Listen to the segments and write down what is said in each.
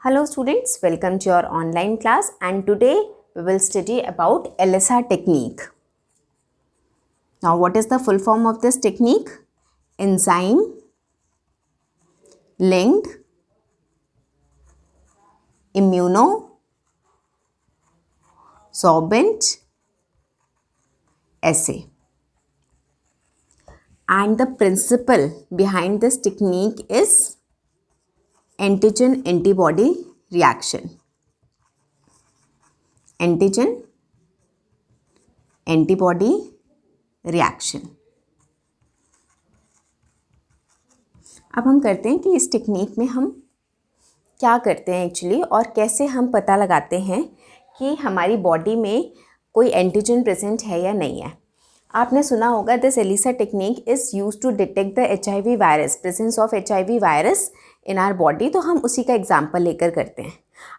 Hello students, welcome to your online class and today we will study about ELISA technique. Now what is the full form of this technique? Enzyme linked immunosorbent assay. And the principle behind this technique is antigen antibody reaction. Antigen antibody reaction. अब हम करते हैं कि इस technique में हम क्या करते हैं एक्चुअली और कैसे हम पता लगाते हैं कि हमारी बॉडी में कोई एंटीजन प्रेजेंट है या नहीं है. आपने सुना होगा this ELISA technique is used to detect the HIV virus, presence of HIV virus in our body. तो हम उसी का एग्जाम्पल लेकर करते हैं.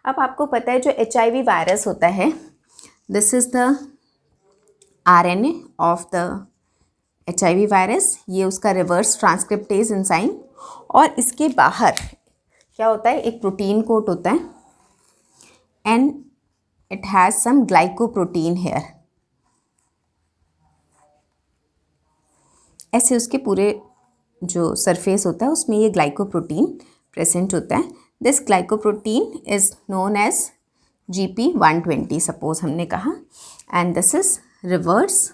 अब आपको पता है जो HIV वायरस होता है, this is the RNA of the HIV virus. ये उसका रिवर्स ट्रांसक्रिप्टेज एंजाइम और इसके बाहर क्या होता है, एक प्रोटीन कोट होता है and it has some glycoprotein here. ऐसे उसके पूरे जो सरफेस होता है उसमें ये ग्लाइकोप्रोटीन प्रेजेंट होता है. This glycoprotein is known as GP120 suppose हमने कहा, and this is reverse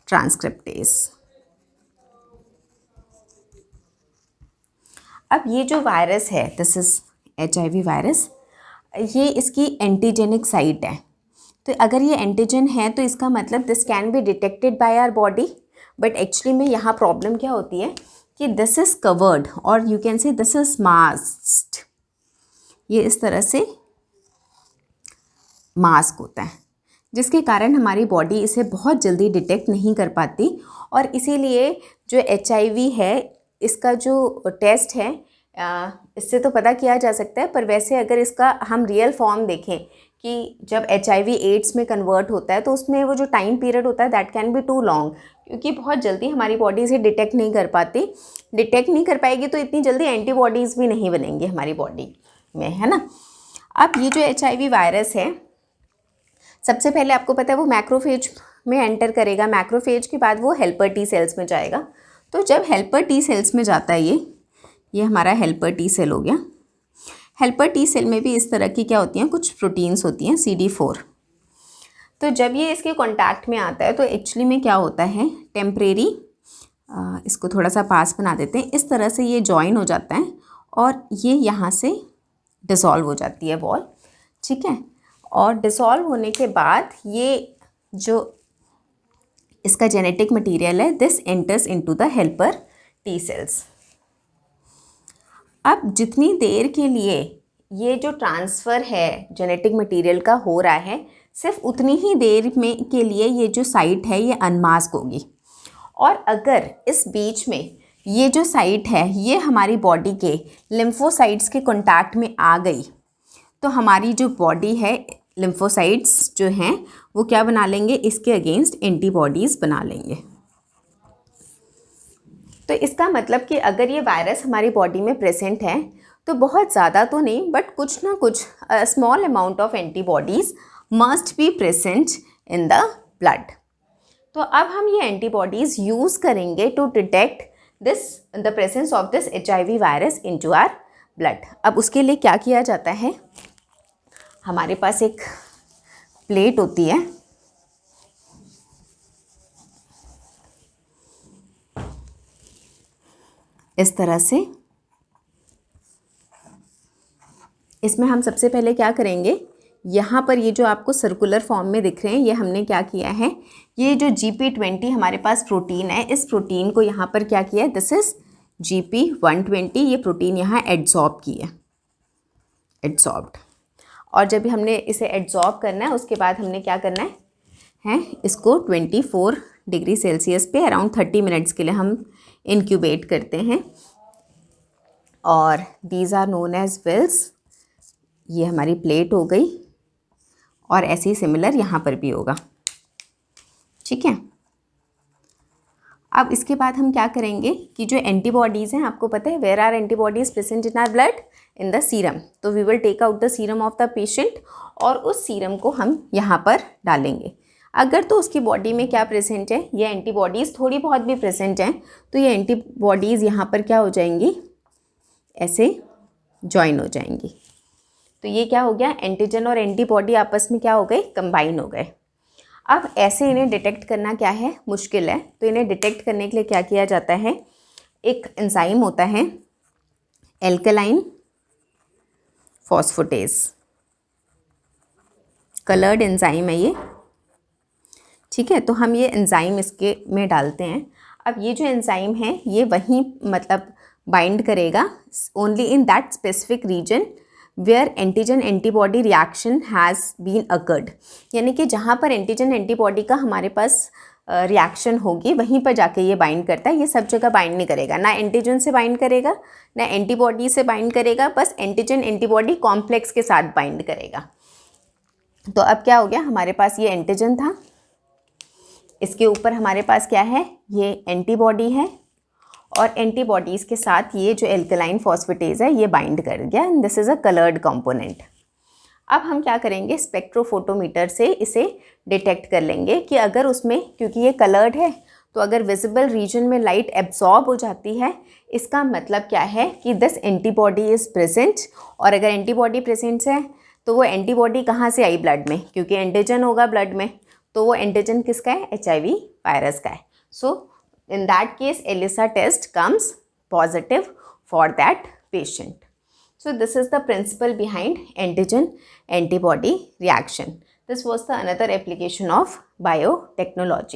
transcriptase. अब ये जो वायरस है, दिस इज़ HIV वायरस, ये इसकी एंटीजेनिक साइट है. तो अगर ये एंटीजन है तो इसका मतलब this can be detected by our body. But actually में यहाँ प्रॉब्लम क्या होती है कि दिस इज़ कवर्ड और you can say this is masked. ये इस तरह से मास्क होता है जिसके कारण हमारी बॉडी इसे बहुत जल्दी डिटेक्ट नहीं कर पाती. और इसीलिए जो HIV है इसका जो टेस्ट है इससे तो पता किया जा सकता है, पर वैसे अगर इसका हम रियल फॉर्म देखें कि जब HIV एड्स में कन्वर्ट होता है तो उसमें वो जो टाइम पीरियड होता है that can be too long, क्योंकि बहुत जल्दी हमारी बॉडी इसे डिटेक्ट नहीं कर पाती. डिटेक्ट नहीं कर पाएगी तो इतनी जल्दी एंटीबॉडीज़ भी नहीं बनेंगी हमारी बॉडी में, है ना. अब ये जो HIV वायरस है, सबसे पहले आपको पता है वो मैक्रोफेज में एंटर करेगा. मैक्रोफेज के बाद वो हेल्पर टी सेल्स में जाएगा. तो जब हेल्पर टी सेल्स में जाता है ये हमारा हेल्पर टी सेल हो गया. हेल्पर टी सेल में भी इस तरह की क्या होती हैं, कुछ प्रोटीन्स होती हैं CD4. तो जब ये इसके कांटेक्ट में आता है तो एक्चुअली में क्या होता है, टेम्परेरी, इसको थोड़ा सा पास बना देते हैं, इस तरह से ये जॉइन हो जाता है और ये यहाँ से डिसॉल्व हो जाती है वॉल. ठीक है. और डिसॉल्व होने के बाद ये जो इसका जेनेटिक मटेरियल है this enters into the helper T cells. अब जितनी देर के लिए ये जो ट्रांसफ़र है जेनेटिक मटेरियल का हो रहा है, सिर्फ उतनी ही देर में के लिए ये जो साइट है ये अनमास्क होगी. और अगर इस बीच में ये जो साइट है ये हमारी बॉडी के लिम्फोसाइट्स के कांटेक्ट में आ गई तो हमारी जो बॉडी है, लिम्फोसाइट्स जो हैं वो क्या बना लेंगे, इसके अगेंस्ट एंटीबॉडीज़ बना लेंगे. तो इसका मतलब कि अगर ये वायरस हमारी बॉडी में प्रेजेंट है तो बहुत ज़्यादा तो नहीं बट कुछ ना कुछ small amount of antibodies must be present in the blood. तो अब हम ये एंटीबॉडीज़ यूज़ करेंगे to detect the presence of this HIV virus into our blood. अब उसके लिए क्या किया जाता है, हमारे पास एक प्लेट होती है, इस तरह से. इसमें हम सबसे पहले क्या करेंगे, यहाँ पर ये जो आपको सर्कुलर फॉर्म में दिख रहे हैं ये हमने क्या किया है, ये जो GP20 हमारे पास प्रोटीन है, इस प्रोटीन को यहाँ पर क्या किया है, दिस इज़ GP120. ये प्रोटीन यहाँ एड्सॉर्ब की है, एड्सॉर्ब्ड. और जब हमने इसे एड्सॉर्ब करना है उसके बाद हमने क्या करना है इसको 24 डिग्री सेल्सियस पे अराउंड 30 मिनट्स के लिए हम इंक्यूबेट करते हैं. और these are known as wells. ये हमारी प्लेट हो गई और ऐसे ही सिमिलर यहाँ पर भी होगा. ठीक है. अब इसके बाद हम क्या करेंगे कि जो एंटीबॉडीज़ हैं, आपको पता है where are antibodies present in our blood, in the serum. तो we will take out the serum of the patient और उस सीरम को हम यहाँ पर डालेंगे। अगर तो उसकी बॉडी में क्या प्रेजेंट है, ये एंटीबॉडीज़ थोड़ी बहुत भी प्रेजेंट हैं, तो ये एंटीबॉडीज़ यहाँ पर क्या हो जाएंगी, ऐसे ज्वाइन हो जाएंगी। तो ये क्या हो गया, एंटीजन और एंटीबॉडी आपस में क्या हो गए, कंबाइन हो गए। अब ऐसे इन्हें डिटेक्ट करना क्या है, मुश्किल है। तो इन्हें डिटेक्ट करने के लिए क्या किया जाता है, एक एंजाइम होता है एल्कलाइन फॉस्फेटेज, कलर्ड एंजाइम है ये, ठीक है। तो हम ये एंजाइम इसके में डालते हैं। अब ये जो एंजाइम है ये वहीं मतलब बाइंड करेगा only in that specific region where antigen antibody reaction has been occurred, यानी कि जहाँ पर एंटीजन एंटीबॉडी का हमारे पास रिएक्शन होगी वहीं पर जाके ये बाइंड करता है। ये सब जगह बाइंड नहीं करेगा, ना एंटीजन से बाइंड करेगा ना एंटीबॉडी से बाइंड करेगा, बस एंटीजन एंटीबॉडी कॉम्प्लेक्स के साथ बाइंड करेगा। तो अब क्या हो गया, हमारे पास ये एंटीजन था, इसके ऊपर हमारे पास क्या है, ये एंटीबॉडी है और एंटीबॉडीज़ के साथ ये जो एल्कलाइन फॉस्फेटेज है ये बाइंड कर गया। And this is a coloured component. अब हम क्या करेंगे, स्पेक्ट्रोफोटोमीटर से इसे डिटेक्ट कर लेंगे कि अगर उसमें, क्योंकि ये कलर्ड है, तो अगर विजिबल रीजन में लाइट एब्जॉर्ब हो जाती है, इसका मतलब क्या है कि दिस एंटीबॉडी इज़ प्रेजेंट। और अगर एंटीबॉडी प्रेजेंट है तो वो एंटीबॉडी कहाँ से आई, ब्लड में, क्योंकि एंटीजन होगा ब्लड में, तो वो एंटीजन किसका है, HIV वायरस का है। सो in that case ELISA test comes positive for that patient. So this is the principle behind antigen antibody reaction. This was the another application of biotechnology.